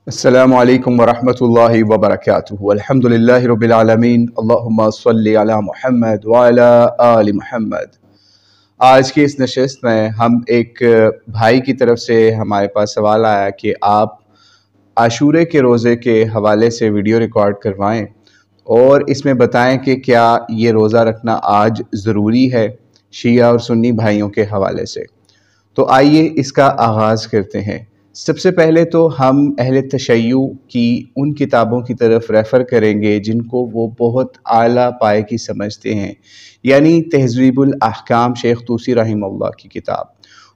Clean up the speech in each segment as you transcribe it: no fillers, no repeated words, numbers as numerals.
अस्सलामु अलैकुम वरहमतुल्लाहि वबरकातुहू। अल्हम्दुलिल्लाहि रब्बिल आलमीन। अल्लाहुम्मा सल्लि अला मुहम्मद व अला आलि मुहम्मद। आज की इस नशिस्त में हम एक भाई की तरफ से हमारे पास सवाल आया कि आप आशूरे के रोज़े के हवाले से वीडियो रिकॉर्ड करवाएं और इसमें बताएं कि क्या ये रोज़ा रखना आज ज़रूरी है शिया और सुन्नी भाइयों के हवाले से। तो आइए इसका आगाज़ करते हैं। सबसे पहले तो हम अहले तशय्युअ की उन किताबों की तरफ रेफ़र करेंगे जिनको वो बहुत आला पाए की समझते हैं, यानी तहज़ीबुल अहकाम शेख तूसी रहिमहुल्लाह की किताब।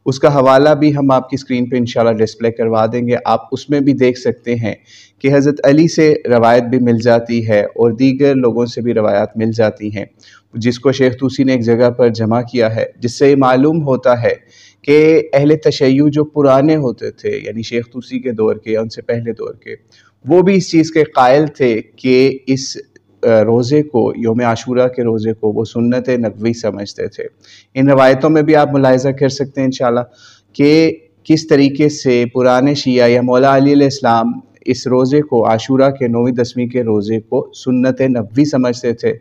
उसका हवाला भी हम आपकी स्क्रीन पे इंशाल्लाह डिस्प्ले करवा देंगे। आप उसमें भी देख सकते हैं कि हज़रत अली से रवायत भी मिल जाती है और दीगर लोगों से भी रवायात मिल जाती हैं, जिसको शेख तूसी ने एक जगह पर जमा किया है, जिससे मालूम होता है कि अहले तशय्युअ जो पुराने होते थे, यानी शेख तूसी के दौर के या उनसे पहले दौर के, वो भी इस चीज़ के कायल थे कि इस रोज़े को, यौम आशूरा के रोज़े को वो सुन्नत नबवी समझते थे। इन रवायतों में भी आप मुलाहिज़ा कर सकते हैं इंशाल्लाह कि किस तरीके से पुराने शिया या मौला अली अलैहिस्सलाम इस रोज़े को, आशूरा के 9वीं 10वीं के रोज़े को सुन्नत नबवी समझते थे।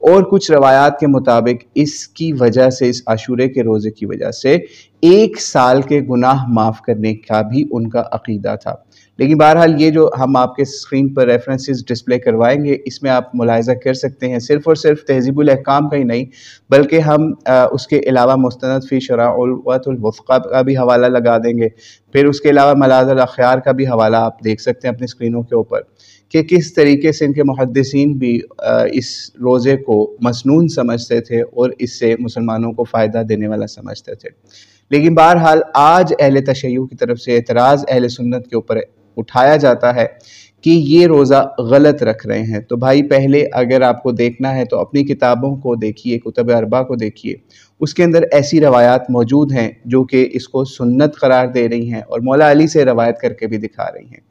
और कुछ रवायात के मुताबिक इसकी वजह से, इस आशूरे के रोज़े की वजह से 1 साल के गुनाह माफ़ करने का भी उनका अक़ीदा था। लेकिन बहरहाल ये जो हम आपके स्क्रीन पर रेफरेंसेस डिस्प्ले करवाएंगे, इसमें आप मुलाहिज़ा कर सकते हैं सिर्फ़ और सिर्फ तहज़ीबुल अहकाम का ही नहीं, बल्कि हम उसके अलावा मुस्तनद फ़ी शराउल वुफ़क़ा का भी हवाला लगा देंगे। फिर उसके अलावा मलाज़िल अख़यार का भी हवाला आप देख सकते हैं अपनी स्क्रीनों के ऊपर कि किस तरीके से इनके मुहद्दिसीन भी इस रोज़े को मसनून समझते थे और इससे मुसलमानों को फ़ायदा देने वाला समझते थे। लेकिन बहरहाल आज अहले तशय्युअ की तरफ से एतराज़ अहले सुन्नत के ऊपर उठाया जाता है कि ये रोज़ा गलत रख रहे हैं। तो भाई, पहले अगर आपको देखना है तो अपनी किताबों को देखिए, कुतुब अरबा को देखिए, उसके अंदर ऐसी रवायात मौजूद हैं जो कि इसको सुन्नत करार दे रही हैं और मौला अली से रवायत करके भी दिखा रही हैं।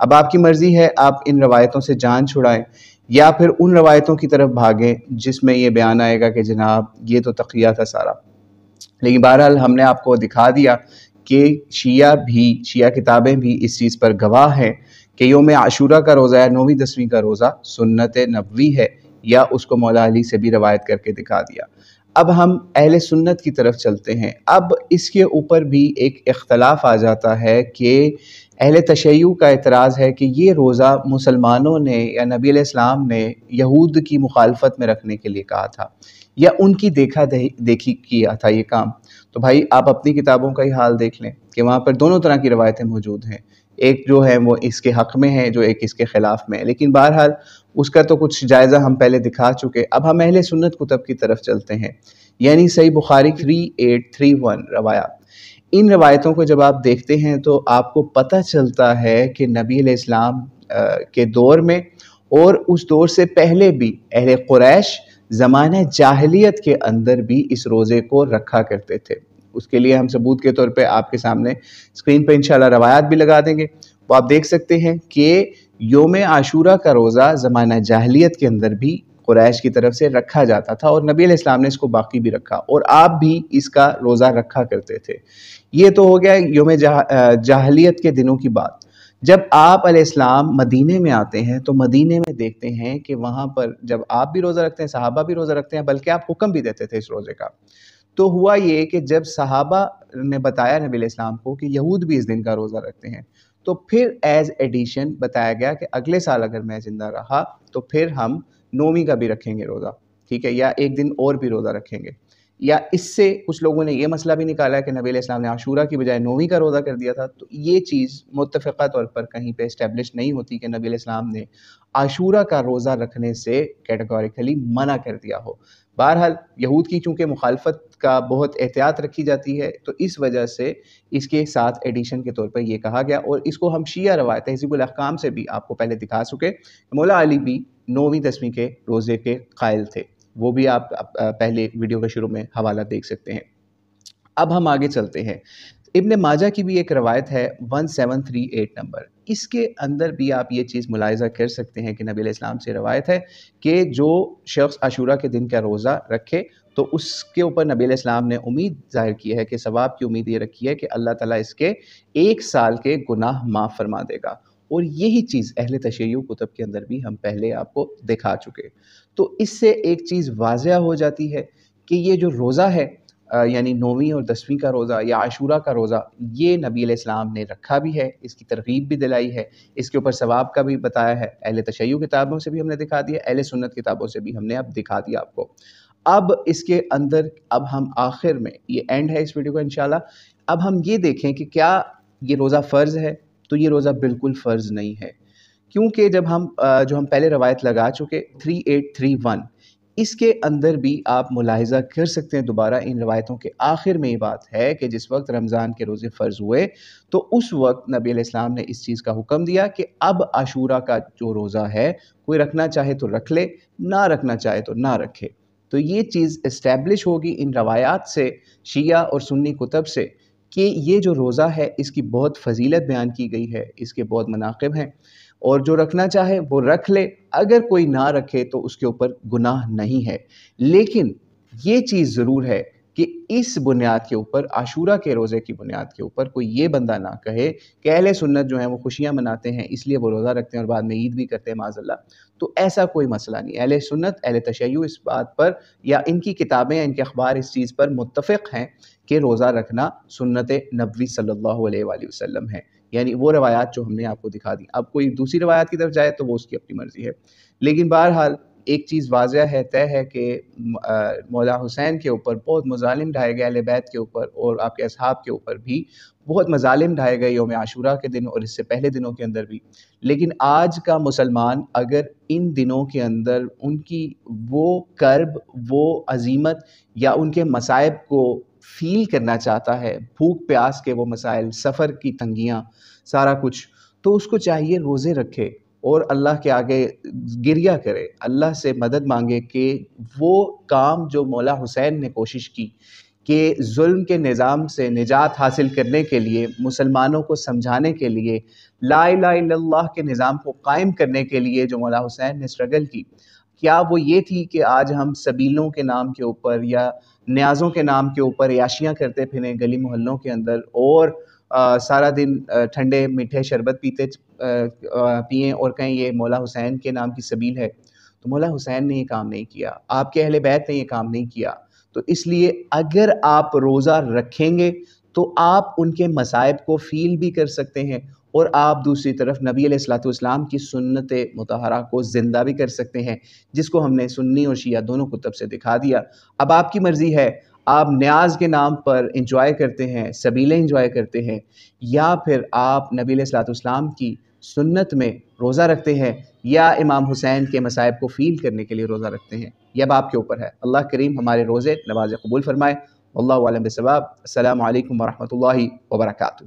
अब आपकी मर्ज़ी है, आप इन रवायतों से जान छुड़ाएं या फिर उन रवायतों की तरफ भागें जिसमें ये बयान आएगा कि जनाब ये तो तक़िया था सारा। लेकिन बहरहाल हमने आपको दिखा दिया कि शिया किताबें भी इस चीज़ पर गवाह हैं कि यौम आशूरा का रोज़ा या 9वीं 10वीं का रोज़ा सुन्नत नबवी है, या उसको मौला अली से भी रवायत करके दिखा दिया। अब हम अहले सुन्नत की तरफ चलते हैं। अब इसके ऊपर भी एक इख्तलाफ आ जाता है कि अहले तशय्युअ का एतराज़ है कि ये रोज़ा मुसलमानों ने या नबी अलैहिस्सलाम ने यहूद की मुखालफत में रखने के लिए कहा था या उनकी देखी किया था ये काम। तो भाई, आप अपनी किताबों का ही हाल देख लें कि वहाँ पर दोनों तरह की रवायतें मौजूद हैं। एक जो है वो इसके हक़ में है, जो एक इसके ख़िलाफ़ में है। लेकिन बहरहाल उसका तो कुछ जायज़ा हम पहले दिखा चुके। अब हम अहले सुन्नत कुतुब की तरफ चलते हैं, यानी सही बुखारी 3831 रवायात। इन रवायतों को जब आप देखते हैं तो आपको पता चलता है कि नबी अलैहिस्सलाम के दौर में और उस दौर से पहले भी अहले कुरैश ज़माने जाहिलियत के अंदर भी इस रोज़े को रखा करते थे। उसके लिए हम सबूत के तौर पे आपके सामने स्क्रीन पे इंशाल्लाह रवायात भी लगा देंगे। वो आप देख सकते हैं कि यौम आशूरा का रोज़ा ज़माना जाहिलियत के अंदर भी कुरैश की तरफ से रखा जाता था और नबी अलैहिस्सलाम ने इसको बाकी भी रखा और आप भी इसका रोज़ा रखा करते थे। ये तो हो गया यौम जाहिलियत के दिनों की बात। जब आप अलैहिस्सलाम मदीने में आते हैं तो मदीने में देखते हैं कि वहाँ पर जब आप भी रोज़ा रखते हैं, सहाबा भी रोज़ा रखते हैं, बल्कि आप हुक्म भी देते थे इस रोज़े का। तो हुआ ये कि जब सहाबा ने बताया नबी अलैहिस्सलाम को कि यहूद भी इस दिन का रोज़ा रखते हैं, तो फिर एज़ एडिशन बताया गया कि अगले साल अगर मैं ज़िंदा रहा तो फिर हम 9वीं का भी रखेंगे रोज़ा, ठीक है, या एक दिन और भी रोज़ा रखेंगे। या इससे कुछ लोगों ने ये मसला भी निकाला कि नबी अलैहिस्सलाम ने आशूरा की बजाय 9वीं का रोज़ा कर दिया था। तो ये चीज़ मुत्तफ़क़ा तौर पर कहीं पे एस्टेब्लिश नहीं होती कि नबी अलैहिस्सलाम ने आशूरा का रोज़ा रखने से कैटेगोरिकली मना कर दिया हो। बहरहाल यहूद की चूँकि मुखालफत का बहुत एहतियात रखी जाती है, तो इस वजह से इसके साथ एडिशन के तौर पर ये कहा गया और इसको हम शिया रवायत तहज़ीबुल अहकाम से भी आपको पहले दिखा चुके। मौला अली भी 9वीं 10वीं के रोज़े के कायल थे। वो भी आप पहले वीडियो के शुरू में हवाला देख सकते हैं। अब हम आगे चलते हैं। इब्न माजा की भी एक रवायत है 1738 नंबर। इसके अंदर भी आप ये चीज़ मुलाहिज़ा कर सकते हैं कि नबी अलैहिस्सलाम से रवायत है कि जो शख्स आशूरा के दिन का रोज़ा रखे तो उसके ऊपर नबी अलैहिस्सलाम ने उम्मीद ज़ाहिर की है कि सवाब की उम्मीद ये रखी है कि अल्लाह ताला इसके 1 साल के गुनाह माफ़ फरमा देगा। اور یہی چیز اہل تشیع کتب کے اندر بھی ہم پہلے آپ کو دکھا چکے۔ تو اس سے ایک چیز واضح ہو جاتی ہے کہ یہ جو روزہ ہے یعنی 9ویں اور 10ویں کا روزہ یا عاشورہ کا روزہ، یہ نبی علیہ السلام نے رکھا بھی ہے، اس کی ترغیب بھی دلائی ہے، اس کے اوپر ثواب کا بھی بتایا ہے۔ اہل تشیع کتابوں سے بھی ہم نے دکھا دیا، اہل سنت کتابوں سے بھی ہم نے اب دکھا دیا آپ کو۔ اب اس کے اندر اب ہم آخر میں، یہ اینڈ ہے اس ویڈیو کا انشاءاللہ، اب ہم یہ دیکھیں کہ کیا یہ روزہ فرض ہے؟ تو یہ روزہ بالکل فرض نہیں ہے، کیونکہ جب ہم جو ہم پہلے روایت لگا چکے 3831، اس کے اندر بھی آپ ملاحظہ کر سکتے ہیں دوبارہ ان روایتوں کے آخر میں یہ بات ہے کہ جس وقت رمضان کے روزے فرض ہوئے تو اس وقت نبی علیہ السلام نے اس چیز کا حکم دیا کہ اب عاشورہ کا جو روزہ ہے کوئی رکھنا چاہے تو رکھ لے، نہ رکھنا چاہے تو نہ رکھے۔ تو یہ چیز اسٹیبلش ہوگی ان روایات سے، شیعہ اور سنی کتب سے، کہ یہ جو روزہ ہے اس کی بہت فضیلت بیان کی گئی ہے، اس کے بہت مناقب ہیں، اور جو رکھنا چاہے وہ رکھ لے، اگر کوئی نہ رکھے تو اس کے اوپر گناہ نہیں ہے۔ لیکن یہ چیز ضرور ہے کہ اس بنیاد کے اوپر، عاشورہ کے روزے کی بنیاد کے اوپر، کوئی یہ بندہ نہ کہے کہ اہل سنت جو ہیں وہ خوشیاں مناتے ہیں اس لیے وہ روزہ رکھتے ہیں اور بعد میں عید بھی کرتے ہیں معاذ اللہ۔ تو ایسا کوئی مسئلہ نہیں۔ اہل سنت، اہل تشیع اس بات پر، یا ان کی کتابیں، ان کے اخبار اس چیز پر متفق ہیں کہ روزہ رکھنا سنت نبوی صلی اللہ علیہ وآلہ وسلم ہے، یعنی وہ روایات جو ہم نے آپ کو دکھا دی۔ اب کوئی دوسری روایات کی طرف جائے تو وہ اس کی اپنی مرضی ہے، لیکن بہرحال ایک چیز واضح ہے، طے ہے کہ مولا حسین کے اوپر بہت مظالم ڈھائے گئے، اہل بیت کے اوپر اور آپ کے اصحاب کے اوپر بھی بہت مظالم ڈھائے گئے یوم عاشورہ کے دن اور اس سے پہلے دنوں کے اندر بھی۔ لیکن آج کا مسلمان اگر ان دنوں کے اندر ان کی وہ کرب، وہ عزیمت یا ان کے مصائب کو فیل کرنا چاہتا ہے، بھوک پیاس کے وہ مسائل، سفر کی تنگیاں، سارا کچھ، تو اس کو چاہیے روزے رکھے اور اللہ کے آگے گریہ کرے، اللہ سے مدد مانگے کہ وہ کام جو مولا حسین نے کوشش کی کہ ظلم کے نظام سے نجات حاصل کرنے کے لیے، مسلمانوں کو سمجھانے کے لیے، لا الہ الا اللہ کے نظام کو قائم کرنے کے لیے جو مولا حسین نے اسٹرگل کی، کیا وہ یہ تھی کہ آج ہم سبیلوں کے نام کے اوپر یا نیازوں کے نام کے اوپر عیاشیاں کرتے پھریں گلی محلوں کے اندر اور سارا دن ٹھنڈے میٹھے شربت پئیں اور کہیں یہ مولا حسین کے نام کی سبیل ہے؟ تو مولا حسین نے یہ کام نہیں کیا، آپ کے اہل بیت نے یہ کام نہیں کیا۔ تو اس لیے اگر آپ روزہ رکھیں گے تو آپ ان کے مصائب کو فیل بھی کر سکتے ہیں اور آپ دوسری طرف نبی علیہ الصلوۃ والسلام کی سنت مطہرہ کو زندہ بھی کر سکتے ہیں، جس کو ہم نے سنی اور شیعہ دونوں کتب سے دکھا دیا۔ اب آپ کی مرضی ہے، آپ نیاز کے نام پر انجوائے کرتے ہیں، سبیلیں انجوائے کرتے ہیں، یا پھر آپ نبی علیہ الصلوۃ والسلام کی سنت میں روزہ رکھتے ہیں، یا امام حسین کے مصائب کو فیل کرنے کے لیے روزہ رکھتے ہیں۔ یہ اب آپ کے اوپر ہے۔ اللہ کریم ہمارے روزے نواز قبول فرمائے۔ واللہ اعلم بالصواب۔ السلام علیکم ورحمۃ اللہ وبرکاتہ۔